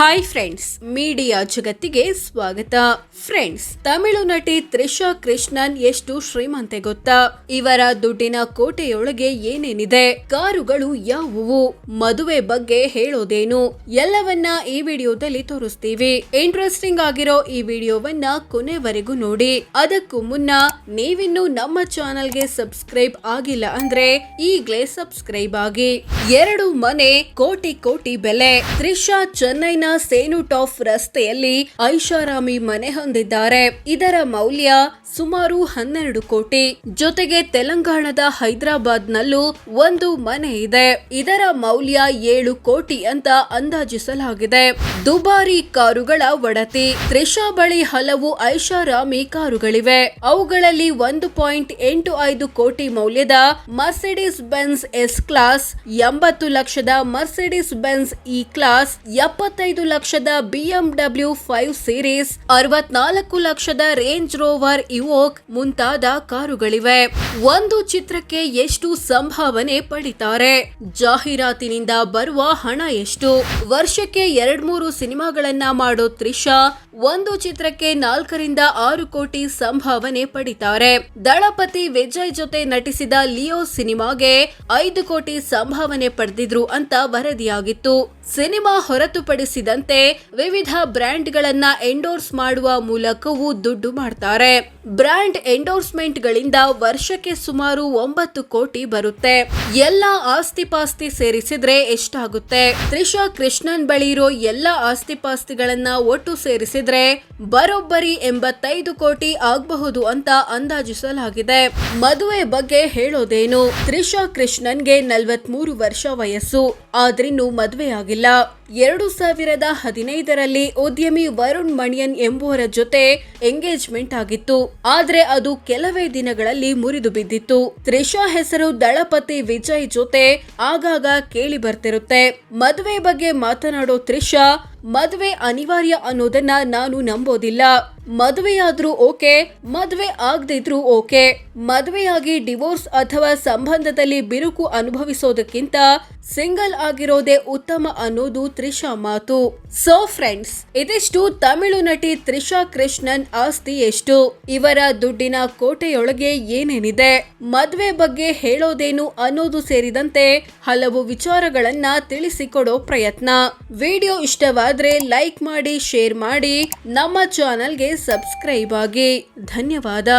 Hi friends, media ಜಗತ್ತಿಗೆ ಸ್ವಾಗತ. Friends, Tamil ನಟಿ ತ್ರಿಷಾ ಕೃಷ್ಣನ್ ಎಷ್ಟು ಶ್ರೀಮಂತೆ ಗೊತ್ತಾ? ಇವರ ದುಡ್ಡಿನ ಕೋಟೆಯೊಳಗೆ ಏನೇನಿದೆ, ಕಾರುಗಳು ಯಾವುವು, ಮದುವೆ ಬಗ್ಗೆ ಹೇಳೋದೇನು, ಎಲ್ಲವನ್ನ ಈ ವಿಡಿಯೋದಲ್ಲಿ ತೋರಿಸ್ತೀವಿ. ಇಂಟ್ರೆಸ್ಟಿಂಗ್ ಆಗಿರೋ ಈ ವಿಡಿಯೋವನ್ನ ಕೊನೆವರೆಗೂ ನೋಡಿ. ಅದಕ್ಕೂ ಮುನ್ನ ನೀವಿನ್ನು ನಮ್ಮ ಚಾನೆಲ್ಗೆ ಸಬ್ಸ್ಕ್ರೈಬ್ ಆಗಿಲ್ಲ ಅಂದ್ರೆ ಈಗ್ಲೇ ಸಬ್ಸ್ಕ್ರೈಬ್ ಆಗಿ. 2 ಮನೆ, ಕೋಟಿ ಕೋಟಿ ಬೆಲೆ. ತ್ರಿಷಾ ಚೆನ್ನೈನ ಸೇನು ಟಾಪ್ ರಸ್ತೆಯಲ್ಲಿ ಐಷಾರಾಮಿ ಮನೆ ಹೊಂದಿದ್ದಾರೆ. ಇದರ ಮೌಲ್ಯ ಸುಮಾರು 12 ಕೋಟಿ. ಜೊತೆಗೆ ತೆಲಂಗಾಣದ ಹೈದರಾಬಾದ್ ನಲ್ಲೂ ಒಂದು ಮನೆ ಇದೆ. ಇದರ ಮೌಲ್ಯ 7 ಕೋಟಿ ಅಂತ ಅಂದಾಜಿಸಲಾಗಿದೆ. ದುಬಾರಿ ಕಾರುಗಳ ಒಡತಿ. ತ್ರಿಷಾ ಬಳಿ ಹಲವು ಐಷಾರಾಮಿ ಕಾರುಗಳಿವೆ. ಅವುಗಳಲ್ಲಿ 1.85 ಕೋಟಿ ಮೌಲ್ಯದ ಮರ್ಸಿಡೀಸ್ ಬೆನ್ಸ್ ಎಸ್ ಕ್ಲಾಸ್, 80 ಲಕ್ಷದ ಮರ್ಸಿಡೀಸ್ ಬೆನ್ಸ್ ಇ ಕ್ಲಾಸ್, 75 ಲಕ್ಷದ BMW 5 ಸೀರೀಸ್, 64 ಲಕ್ಷದ ರೇಂಜ್ ರೋವರ್ ಇವೋಕ್ ಮುಂತಾದ ಕಾರುಗಳಿವೆ. ಒಂದು ಚಿತ್ರಕ್ಕೆ ಎಷ್ಟು ಸಂಭಾವನೆ ಪಡಿತಾರೆ? ಜಾಹೀರಾತಿನಿಂದ ಬರುವ ಹಣ ಎಷ್ಟು? ವರ್ಷಕ್ಕೆ 2-3 ಸಿನಿಮಾಗಳನ್ನ ಮಾಡೋ ತ್ರಿಷಾ ಒಂದು ಚಿತ್ರಕ್ಕೆ 4 ರಿಂದ 6 ಕೋಟಿ ಸಂಭಾವನೆ ಪಡಿತಾರೆ. ದಳಪತಿ ವಿಜಯ್ ಜೊತೆ ನಟಿಸಿದ ಲಿಯೋ ಸಿನಿಮಾಗೆ 5 ಕೋಟಿ ಸಂಭಾವನೆ ಪಡೆದಿದ್ರು ಅಂತ ವರದಿಯಾಗಿತ್ತು. ಸಿನಿಮಾ ಹೊರತುಪಡಿಸಿದಂತೆ ವಿವಿಧ ಬ್ರ್ಯಾಂಡ್ ಗಳನ್ನ ಎಂಡೋರ್ಸ್ ಮಾಡುವ ಮೂಲಕವೂ ದುಡ್ಡು ಮಾಡ್ತಾರೆ. ಬ್ರ್ಯಾಂಡ್ ಎಂಡೋರ್ಸ್ಮೆಂಟ್ ಗಳಿಂದ ವರ್ಷಕ್ಕೆ ಸುಮಾರು 9 ಕೋಟಿ ಬರುತ್ತೆ. ಎಲ್ಲ ಆಸ್ತಿಪಾಸ್ತಿ ಸೇರಿಸಿದ್ರೆ ಎಷ್ಟಾಗುತ್ತೆ? ತ್ರಿಷಾ ಕೃಷ್ಣನ್ ಬಳಿ ಇರೋ ಎಲ್ಲ ಆಸ್ತಿಪಾಸ್ತಿಗಳನ್ನ ಒಟ್ಟು ಸೇರಿಸಿದ್ರೆ ಬರೋಬ್ಬರಿ 85 ಕೋಟಿ ಆಗಬಹುದು ಅಂತ ಅಂದಾಜಿಸಲಾಗಿದೆ. ಮದುವೆ ಬಗ್ಗೆ ಹೇಳೋದೇನು? ತ್ರಿಷಾ ಕೃಷ್ಣನ್ಗೆ 43 ವರ್ಷ ವಯಸ್ಸು, ಆದ್ರಿನ್ನೂ ಮದುವೆಯಾಗಿಲ್ಲ. 2015ರಲ್ಲಿ ಉದ್ಯಮಿ ವರುಣ್ ಮಣಿಯನ್ ಎಂಬುವರ ಜೊತೆ ಎಂಗೇಜ್ಮೆಂಟ್ ಆಗಿತ್ತು. ಆದ್ರೆ ಅದು ಕೆಲವೇ ದಿನಗಳಲ್ಲಿ ಮುರಿದು ಬಿದ್ದಿತ್ತು. ತ್ರಿಷಾ ಹೆಸರು ದಳಪತಿ ವಿಜಯ್ ಜೊತೆ ಆಗಾಗ ಕೇಳಿ ಬರ್ತಿರುತ್ತೆ. ಮದುವೆ ಬಗ್ಗೆ ಮಾತನಾಡೋ ತ್ರಿಷಾ, ಮದುವೆ ಅನಿವಾರ್ಯ ಅನ್ನೋದನ್ನ ನಾನು ನಂಬೋದಿಲ್ಲ. ಮದುವೆಯಾದ್ರೂ ಓಕೆ, ಮದುವೆ ಆಗದಿದ್ರೂ ಓಕೆ. ಮದುವೆಯಾಗಿ ಡಿವೋರ್ಸ್ ಅಥವಾ ಸಂಬಂಧದಲ್ಲಿ ಬಿರುಕು ಅನುಭವಿಸೋದಕ್ಕಿಂತ ಸಿಂಗಲ್ ಆಗಿರೋದೇ ಉತ್ತಮ ಅನ್ನೋದು ತ್ರಿಷಾ ಮಾತು. ಸೋ ಫ್ರೆಂಡ್ಸ್, ಇದಿಷ್ಟು ತಮಿಳು ನಟಿ ತ್ರಿಷಾ ಕೃಷ್ಣನ್ ಆಸ್ತಿ ಎಷ್ಟು, ಇವರ ದುಡ್ಡಿನ ಕೋಟೆಯೊಳಗೆ ಏನೇನಿದೆ, ಮದುವೆ ಬಗ್ಗೆ ಹೇಳೋದೇನು ಅನ್ನೋದು ಸೇರಿದಂತೆ ಹಲವು ವಿಚಾರಗಳನ್ನ ತಿಳಿಸಿಕೊಡೋ ಪ್ರಯತ್ನ. ವಿಡಿಯೋ ಇಷ್ಟವಾದ್ರೆ ಲೈಕ್ ಮಾಡಿ, ಶೇರ್ ಮಾಡಿ, ನಮ್ಮ ಚಾನೆಲ್ಗೆ ಸಬ್ಸ್ಕ್ರೈಬ್ ಆಗಿ. ಧನ್ಯವಾದ.